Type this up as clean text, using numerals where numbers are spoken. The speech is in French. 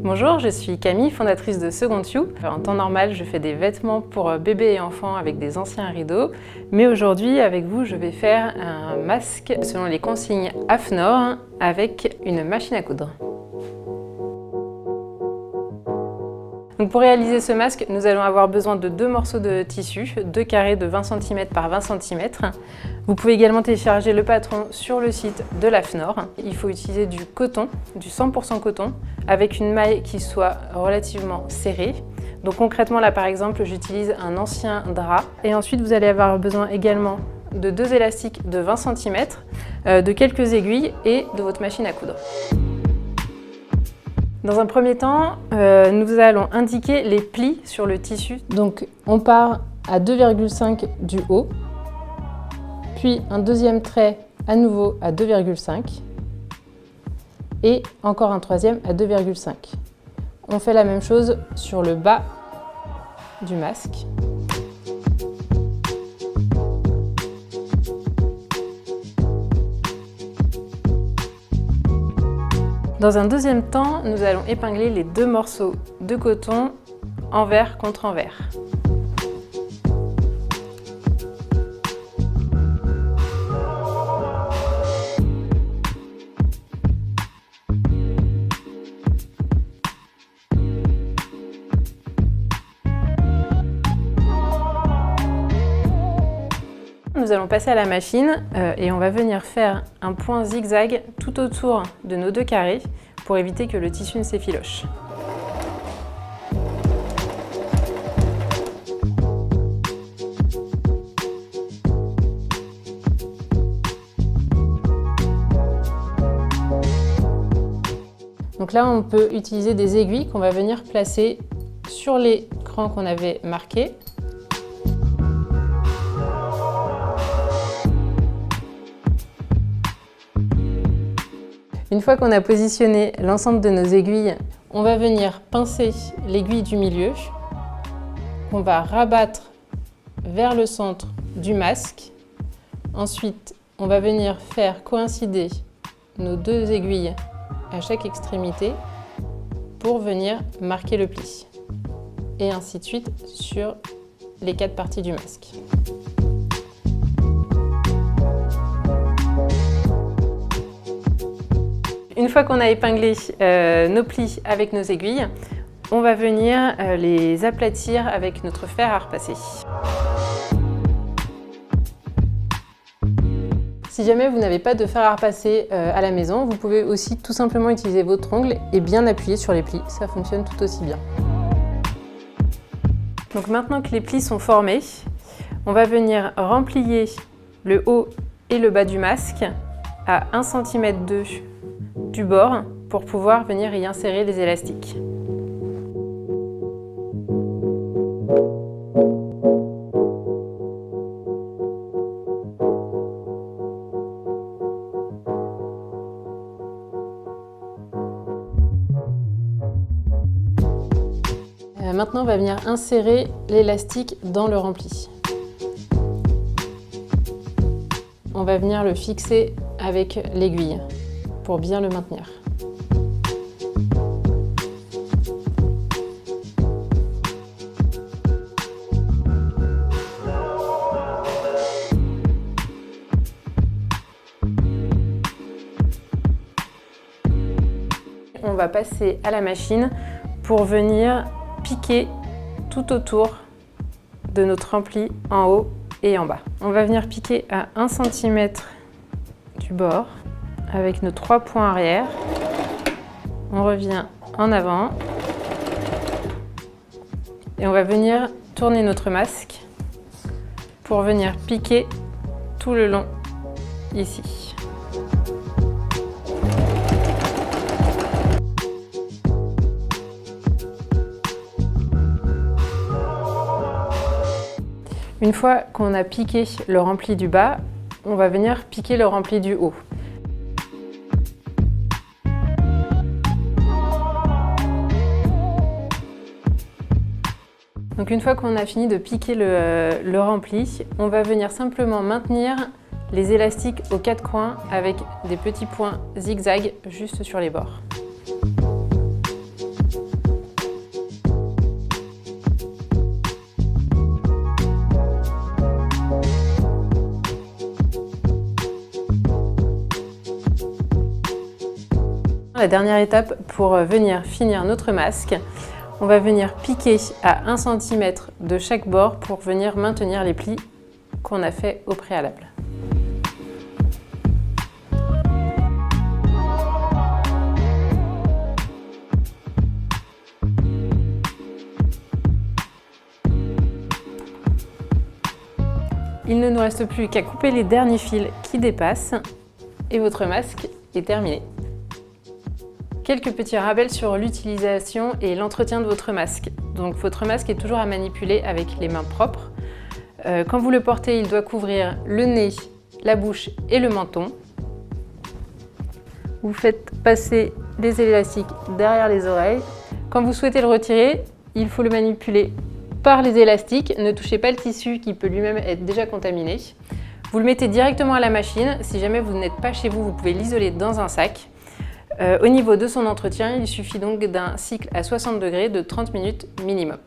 Bonjour, je suis Camille, fondatrice de Second You. En temps normal, je fais des vêtements pour bébés et enfants avec des anciens rideaux. Mais aujourd'hui, avec vous, je vais faire un masque selon les consignes AFNOR avec une machine à coudre. Donc pour réaliser ce masque, nous allons avoir besoin de 2 morceaux de tissu, 2 carrés de 20 cm par 20 cm. Vous pouvez également télécharger le patron sur le site de l'AFNOR. Il faut utiliser du coton, du 100% coton, avec une maille qui soit relativement serrée. Donc concrètement là par exemple, j'utilise un ancien drap. Et ensuite vous allez avoir besoin également de 2 élastiques de 20 cm, de quelques aiguilles et de votre machine à coudre. Dans un premier temps, nous allons indiquer les plis sur le tissu. Donc on part à 2,5 du haut, puis un deuxième trait à nouveau à 2,5 et encore un troisième à 2,5. On fait la même chose sur le bas du masque. Dans un deuxième temps, nous allons épingler les 2 morceaux de coton envers contre envers. Nous allons passer à la machine et on va venir faire un point zigzag tout autour de nos 2 carrés pour éviter que le tissu ne s'effiloche. Donc là, on peut utiliser des aiguilles qu'on va venir placer sur les crans qu'on avait marqués. Une fois qu'on a positionné l'ensemble de nos aiguilles, on va venir pincer l'aiguille du milieu, qu'on va rabattre vers le centre du masque. Ensuite, on va venir faire coïncider nos 2 aiguilles à chaque extrémité pour venir marquer le pli. Et ainsi de suite sur les 4 parties du masque. Une fois qu'on a épinglé nos plis avec nos aiguilles, on va venir les aplatir avec notre fer à repasser. Si jamais vous n'avez pas de fer à repasser à la maison, vous pouvez aussi tout simplement utiliser votre ongle et bien appuyer sur les plis, ça fonctionne tout aussi bien. Donc maintenant que les plis sont formés, on va venir remplier le haut et le bas du masque à 1 cm du bord pour pouvoir venir y insérer les élastiques. Maintenant, on va venir insérer l'élastique dans le rempli. On va venir le fixer avec l'aiguille pour bien le maintenir. On va passer à la machine pour venir piquer tout autour de notre rempli en haut et en bas. On va venir piquer à 1 cm du bord avec nos 3 points arrière. On revient en avant et on va venir tourner notre masque pour venir piquer tout le long ici. Une fois qu'on a piqué le rempli du bas, on va venir piquer le rempli du haut. Donc une fois qu'on a fini de piquer le rempli, on va venir simplement maintenir les élastiques aux 4 coins avec des petits points zigzag juste sur les bords. la dernière étape pour venir finir notre masque. On va venir piquer à 1 cm de chaque bord pour venir maintenir les plis qu'on a fait au préalable. Il ne nous reste plus qu'à couper les derniers fils qui dépassent et votre masque est terminé. Quelques petits rappels sur l'utilisation et l'entretien de votre masque. Donc votre masque est toujours à manipuler avec les mains propres. Quand vous le portez, il doit couvrir le nez, la bouche et le menton. Vous faites passer les élastiques derrière les oreilles. Quand vous souhaitez le retirer, il faut le manipuler par les élastiques. Ne touchez pas le tissu qui peut lui-même être déjà contaminé. Vous le mettez directement à la machine. Si jamais vous n'êtes pas chez vous, vous pouvez l'isoler dans un sac. Au niveau de son entretien, il suffit donc d'un cycle à 60 degrés de 30 minutes minimum.